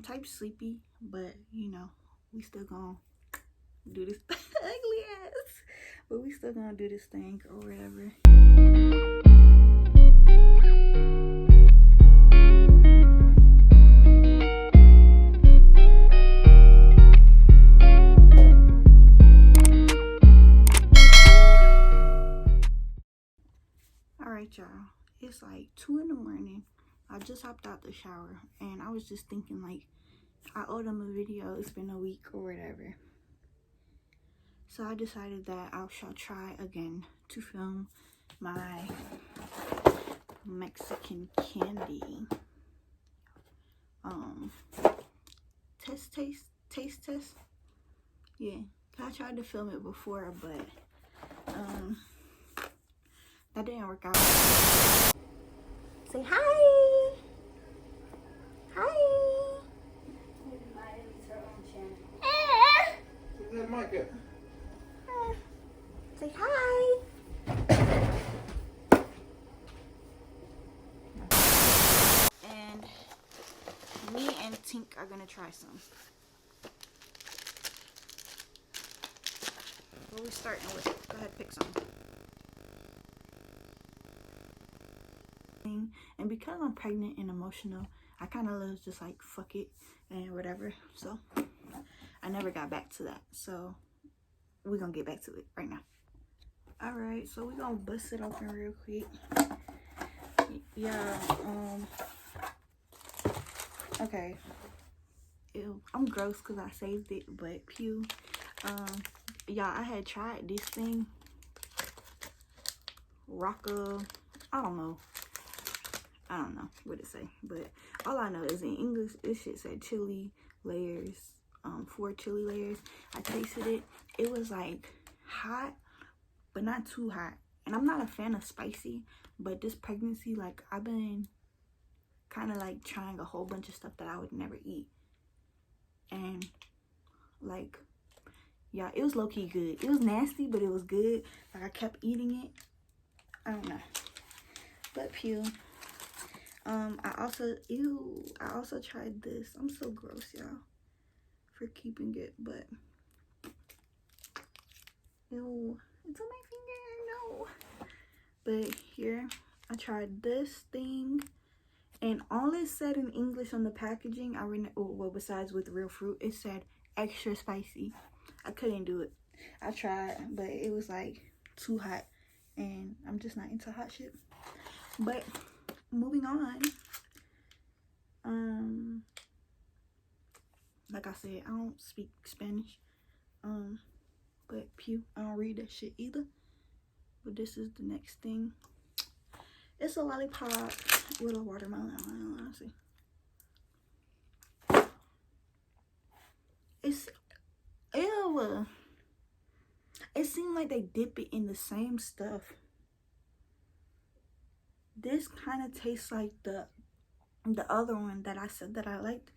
type sleepy, but you know, we still gonna do this ugly ass, but we still gonna do this thing or whatever. Alright, y'all, it's like 2 in the morning. I just hopped out the shower and I was just thinking, like, I owe them a video. It's been a week or whatever. So I decided that I shall try again to film my Mexican candy taste test. Yeah, I tried to film it before, but that didn't work out. Say hi. Hi. Where's that mic at? Say hi. And me and Tink are gonna try some. What are we starting with? Go ahead, pick some. And because I'm pregnant and emotional, I kind of was just like, fuck it and whatever. So I never got back to that. So we're gonna get back to it right now. All right, so we're gonna bust it open real quick. Yeah, okay. Ew, I'm gross because I saved it, but pew. Yeah, I had tried this thing, I don't know what it say, but all I know is in English this shit said chili layers, 4 chili layers. I tasted it. It was like hot, but not too hot. And I'm not a fan of spicy, but this pregnancy, like, I've been kind of like trying a whole bunch of stuff that I would never eat, and like, yeah, it was low-key good. It was nasty, but it was good. Like, I kept eating it. I don't know, but pew. I also tried this. I'm so gross, y'all, for keeping it, but ew, it's on my finger. No. But here, I tried this thing, and all it said in English on the packaging, well, besides with real fruit, it said extra spicy. I couldn't do it. I tried, but it was like too hot, and I'm just not into hot shit. But moving on, like I said, I don't speak Spanish, but pew, I don't read that shit either. But this is the next thing. It's a lollipop with a watermelon on it, honestly. It's, ew. It seemed like they dip it in the same stuff. This kind of tastes like the other one that I said that I liked.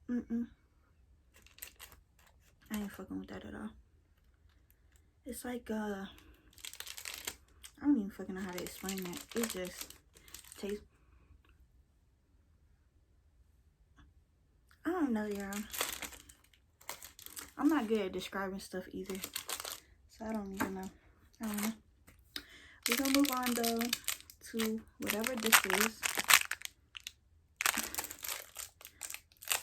I ain't fucking with that at all. It's like I don't even fucking know how to explain that. It just tastes, I don't know, y'all. I'm not good at describing stuff either, so I don't even know. I don't know. We're gonna move on though to whatever this is.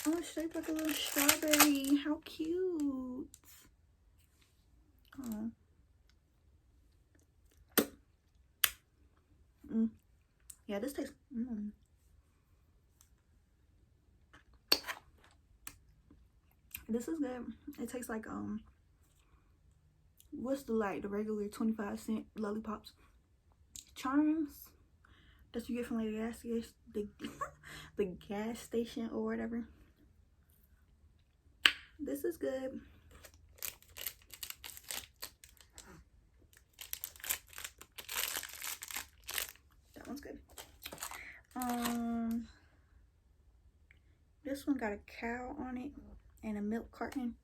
Oh, it's shaped like a little strawberry. How cute. Oh. Yeah, this tastes. This is good. It tastes like what's the regular 25-cent lollipops, Charms that you get from like the gas station or whatever. This is good. That one's good. This one got a cow on it and a milk carton.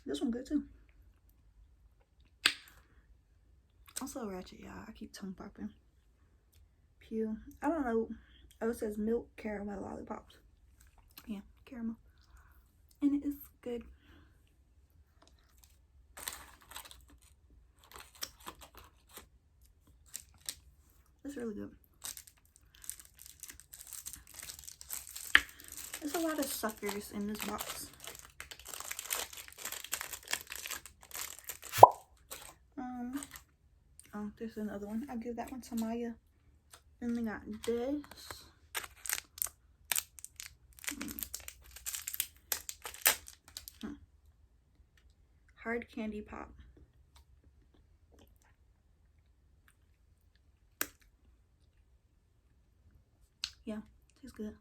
This one good too. I'm so ratchet, y'all. I keep tongue popping. Pew. I don't know. Oh, it says milk caramel lollipops. Yeah, caramel. And it is good. It's really good. There's a lot of suckers in this box. Oh, there's another one. I'll give that one to Maya. And we got this. Hard candy pop. Yeah, tastes good.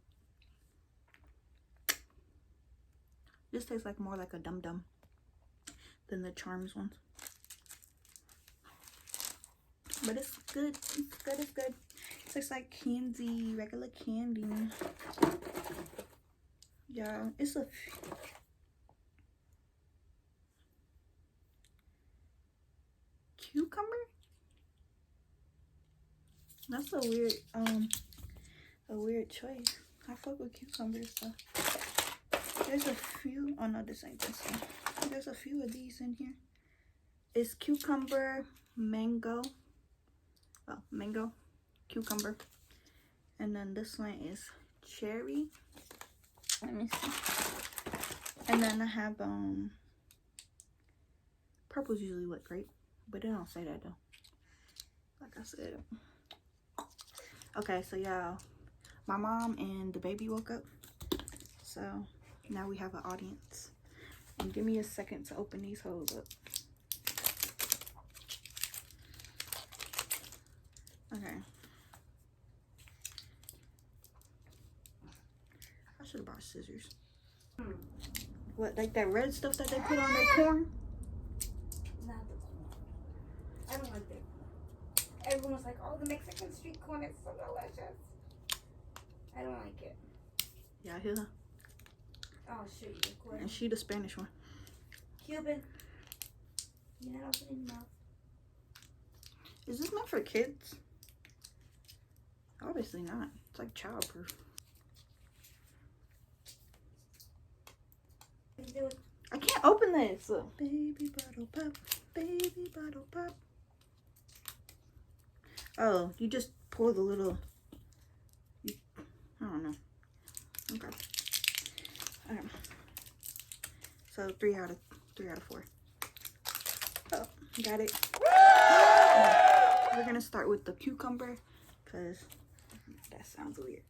This tastes like more like a Dum Dum than the Charms ones. But it's good. It's good. It's good. It tastes like candy, regular candy. Yeah, it's a cucumber. That's a weird choice. I fuck with cucumbers, so there's a few. Oh no, this ain't this one. There's a few of these in here. It's cucumber, mango. Well, mango, cucumber, and then this one is cherry. Let me see. And then I have purple's usually what, grape, but they don't say that though. Like I said. Okay, so y'all, my mom and the baby woke up, so now we have an audience. And give me a second to open these hoes up. Okay. I should have bought scissors. What, like that red stuff that they put on their corn? Not the corn. I don't like that corn. Everyone was like, oh, the Mexican street corn is so delicious. I don't like it. Yeah, I hear her. I'll show you the corn. And she the Spanish one. Cuban. You're not opening your mouth. Is this meant for kids? Obviously not. It's like childproof. I can't open this. Baby bottle pop, baby bottle pop. Oh, you just pull the little. I don't know. Okay. So 3 out of 4. Oh, got it. We're gonna start with the cucumber, cause that sounds weird.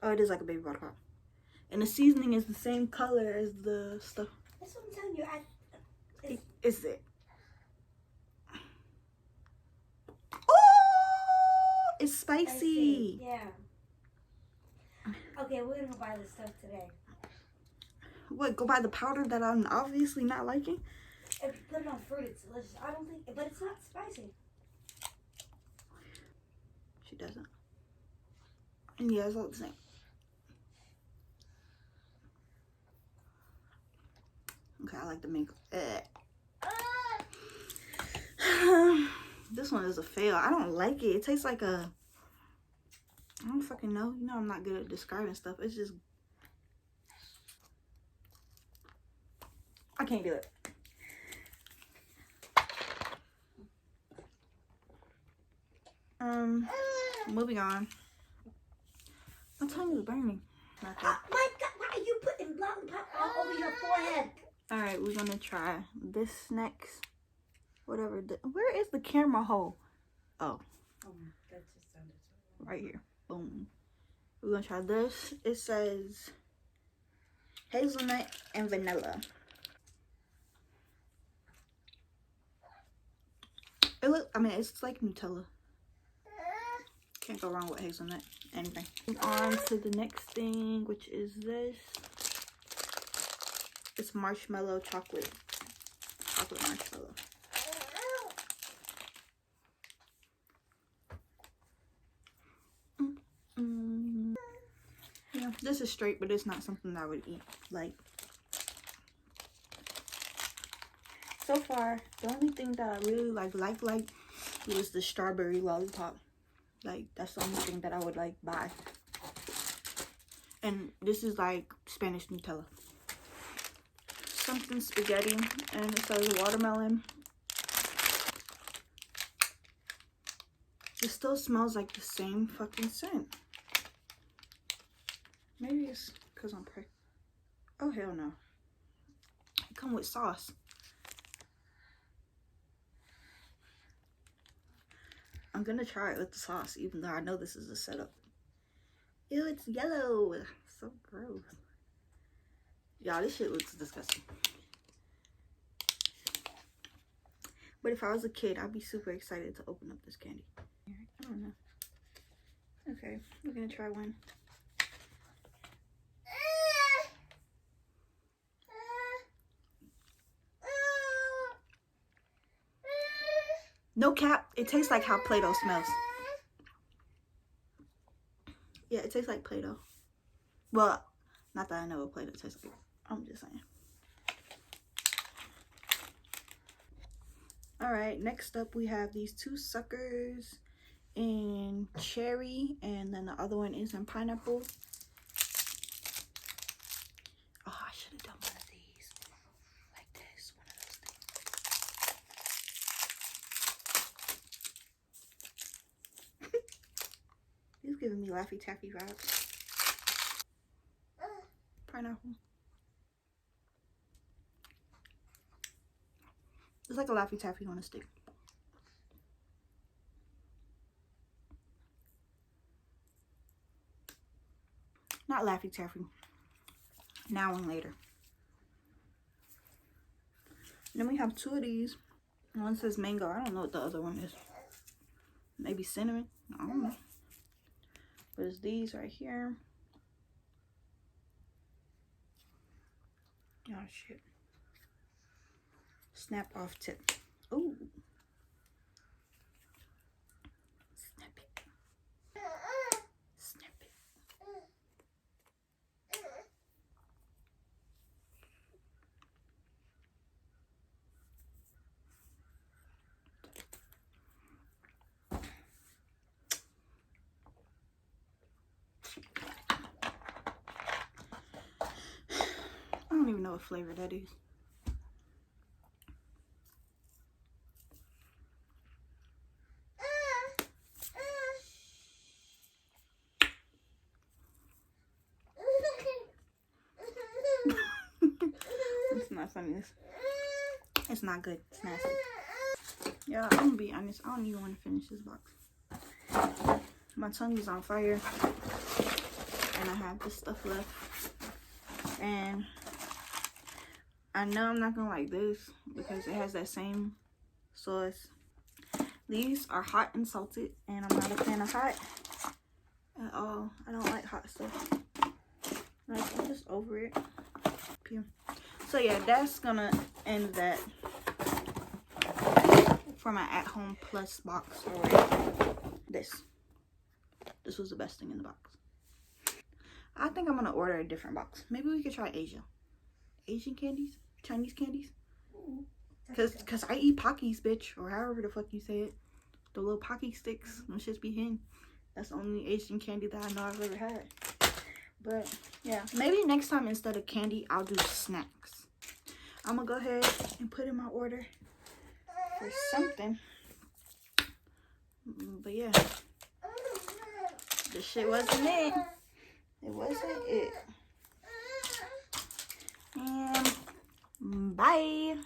Oh, it is like a baby bottle pop. And the seasoning is the same color as the stuff. That's what I'm telling you. Is it? Oh, it's spicy. Yeah. Okay, we're gonna go buy this stuff today. What? Go buy the powder that I'm obviously not liking? If you put it on fruit, it's delicious. I don't think, but it's not spicy. She doesn't. And yeah, it's all the same. Okay, I like the mango. This one is a fail. I don't like it. It tastes like a... I don't fucking know. You know I'm not good at describing stuff. It's just... I can't do it. Moving on. My tongue is burning. My God, why are you putting lollipop all over your forehead? Alright, we're gonna try this next. Whatever. Where is the camera hole? Oh. That just sounded so Right here. Boom. We're gonna try this. It says hazelnut and vanilla. It's like Nutella. Can't go wrong with hazelnut. Anything. Move on to the next thing, which is this. It's marshmallow chocolate. Chocolate marshmallow. Yeah, this is straight, but it's not something that I would eat. Like, so far, the only thing that I really like was the strawberry lollipop. Like, that's the only thing that I would like buy. And this is like Spanish Nutella. Something spaghetti, and it says watermelon. It still smells like the same fucking scent. Maybe it's because I'm pregnant. Oh, hell no. It come with sauce. I'm gonna try it with the sauce, even though I know this is a setup. Ew, it's yellow. So gross. Y'all, this shit looks disgusting. But if I was a kid, I'd be super excited to open up this candy. I don't know. Okay, we're gonna try one. No cap, it tastes like how Play-Doh smells. Yeah, it tastes like Play-Doh. Well, not that I know what Play-Doh tastes like. I'm just saying. Alright, next up we have these two suckers in cherry, and then the other one is in pineapple. Oh, I should have done one of these. Like this, one of those things. He's giving me Laffy Taffy vibes. Pineapple. It's like a Laffy Taffy on a stick. Not Laffy Taffy. Now and later. And then we have two of these. One says mango. I don't know what the other one is. Maybe cinnamon. I don't know. But it's these right here. Oh shit. Snap off tip. Ooh. Snap it. Snap it. I don't even know what flavor that is. It's not funny. It's not good. It's nasty. Yeah, I'm gonna be honest. I don't even want to finish this box. My tongue is on fire. And I have this stuff left. And I know I'm not gonna like this because it has that same sauce. These are hot and salted, and I'm not a fan of hot at all. I don't like hot stuff. Like, I'm just over it. So yeah, that's gonna end that for my at-home plus box or whatever. This was the best thing in the box. I think I'm gonna order a different box. Maybe we could try Asian candies, Chinese candies. Cause I eat Pockies, bitch, or however the fuck you say it. The little Pocky sticks. Them shits be hitting. That's the only Asian candy that I know I've ever had. But yeah, maybe next time instead of candy, I'll do snacks. I'm gonna go ahead and put in my order for something. But yeah, this shit wasn't it. It wasn't it. And bye.